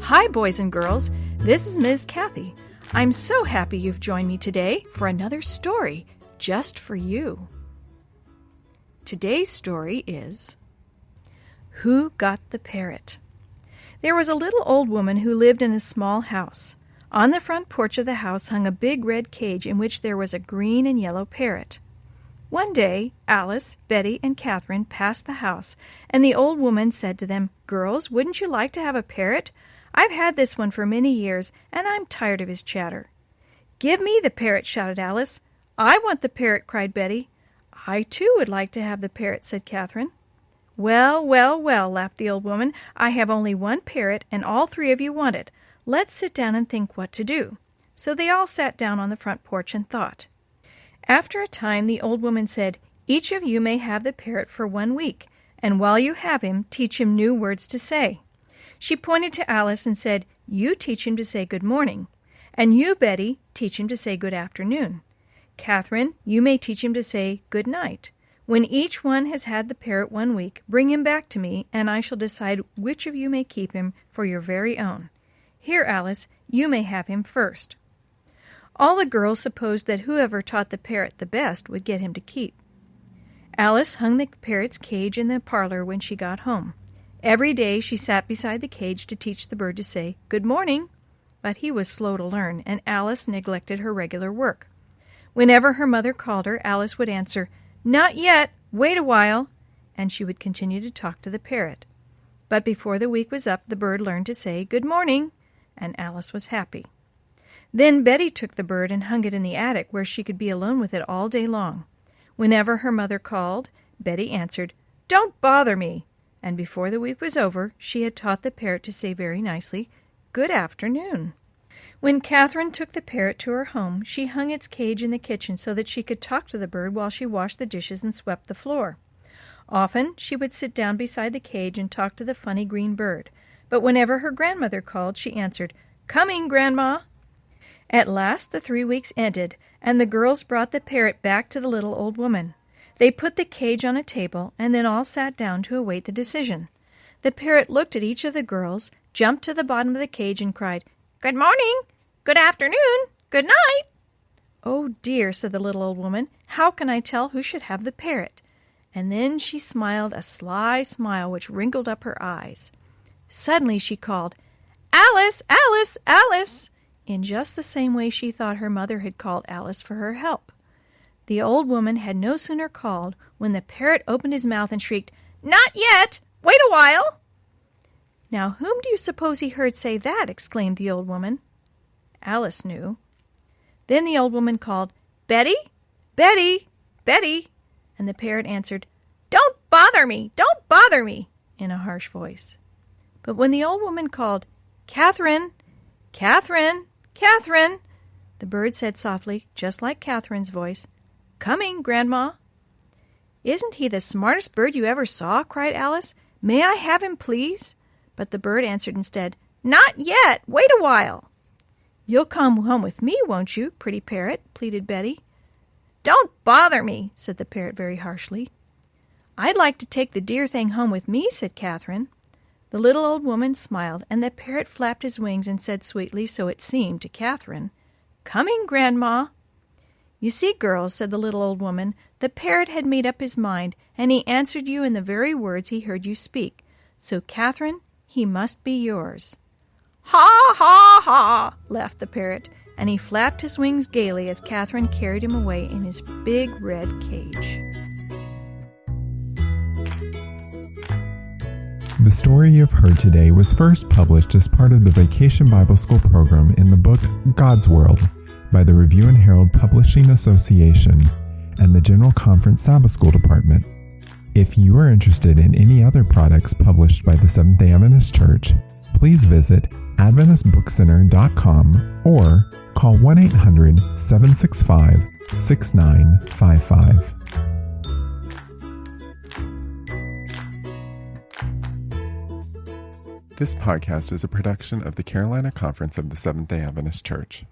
Hi, boys and girls. This is Ms. Kathy. I'm so happy you've joined me today for another story just for you. Today's story is Who Got the Parrot? There was a little old woman who lived in a small house. On the front porch of the house hung a big red cage in which there was a green and yellow parrot. One day, Alice, Betty, and Catherine passed the house, and the old woman said to them, "Girls, wouldn't you like to have a parrot? I've had this one for many years, and I'm tired of his chatter." "Give me the parrot," shouted Alice. "I want the parrot," cried Betty. "I, too, would like to have the parrot," said Catherine. "Well, well, well," laughed the old woman. "I have only one parrot, and all three of you want it. Let's sit down and think what to do." So they all sat down on the front porch and thought. After a time, the old woman said, "Each of you may have the parrot for 1 week, and while you have him, teach him new words to say." She pointed to Alice and said, "You teach him to say good morning. And you, Betty, teach him to say good afternoon. Catherine, you may teach him to say good night. When each one has had the parrot 1 week, bring him back to me, and I shall decide which of you may keep him for your very own. Here, Alice, you may have him first." All the girls supposed that whoever taught the parrot the best would get him to keep. Alice hung the parrot's cage in the parlor when she got home. Every day she sat beside the cage to teach the bird to say, "Good morning." But he was slow to learn, and Alice neglected her regular work. Whenever her mother called her, Alice would answer, "Not yet, wait a while," and she would continue to talk to the parrot. But before the week was up, the bird learned to say, "Good morning," and Alice was happy. Then Betty took the bird and hung it in the attic where she could be alone with it all day long. Whenever her mother called, Betty answered, "Don't bother me," and before the week was over, she had taught the parrot to say very nicely, "Good afternoon." When Catherine took the parrot to her home, she hung its cage in the kitchen so that she could talk to the bird while she washed the dishes and swept the floor. Often she would sit down beside the cage and talk to the funny green bird, but whenever her grandmother called, she answered, "Coming, Grandma." At last the 3 weeks ended, and the girls brought the parrot back to the little old woman. They put the cage on a table, and then all sat down to await the decision. The parrot looked at each of the girls, jumped to the bottom of the cage, and cried, "Good morning, good afternoon, good night." "Oh dear," said the little old woman, "how can I tell who should have the parrot?" And then she smiled a sly smile which wrinkled up her eyes. Suddenly she called, "Alice, Alice, Alice!" in just the same way she thought her mother had called Alice for her help. The old woman had no sooner called when the parrot opened his mouth and shrieked, "Not yet! Wait a while!" "Now whom do you suppose he heard say that?" exclaimed the old woman. Alice knew. Then the old woman called, "Betty, Betty, Betty!" and the parrot answered, "Don't bother me, don't bother me," in a harsh voice. But when the old woman called, "Catherine, Catherine, Catherine," the bird said softly, just like Catherine's voice, "Coming, Grandma." "Isn't he the smartest bird you ever saw?" cried Alice. "May I have him, please?" But the bird answered instead, "Not yet, wait a while." "You'll come home with me, won't you, pretty parrot?" pleaded Betty. "Don't bother me," said the parrot very harshly. "I'd like to take the dear thing home with me," said Catherine. The little old woman smiled, and the parrot flapped his wings and said sweetly, so it seemed to Catherine, "Coming, Grandma." "You see, girls," said the little old woman, "the parrot had made up his mind, and he answered you in the very words he heard you speak. So, Catherine, he must be yours." "Ha, ha, ha!" laughed the parrot, and he flapped his wings gaily as Catherine carried him away in his big red cage. The story you've heard today was first published as part of the Vacation Bible School program in the book God's World by the Review and Herald Publishing Association and the General Conference Sabbath School Department. If you are interested in any other products published by the Seventh-day Adventist Church, please visit AdventistBookCenter.com or call 1-800-765-6955. This podcast is a production of the Carolina Conference of the Seventh-day Adventist Church.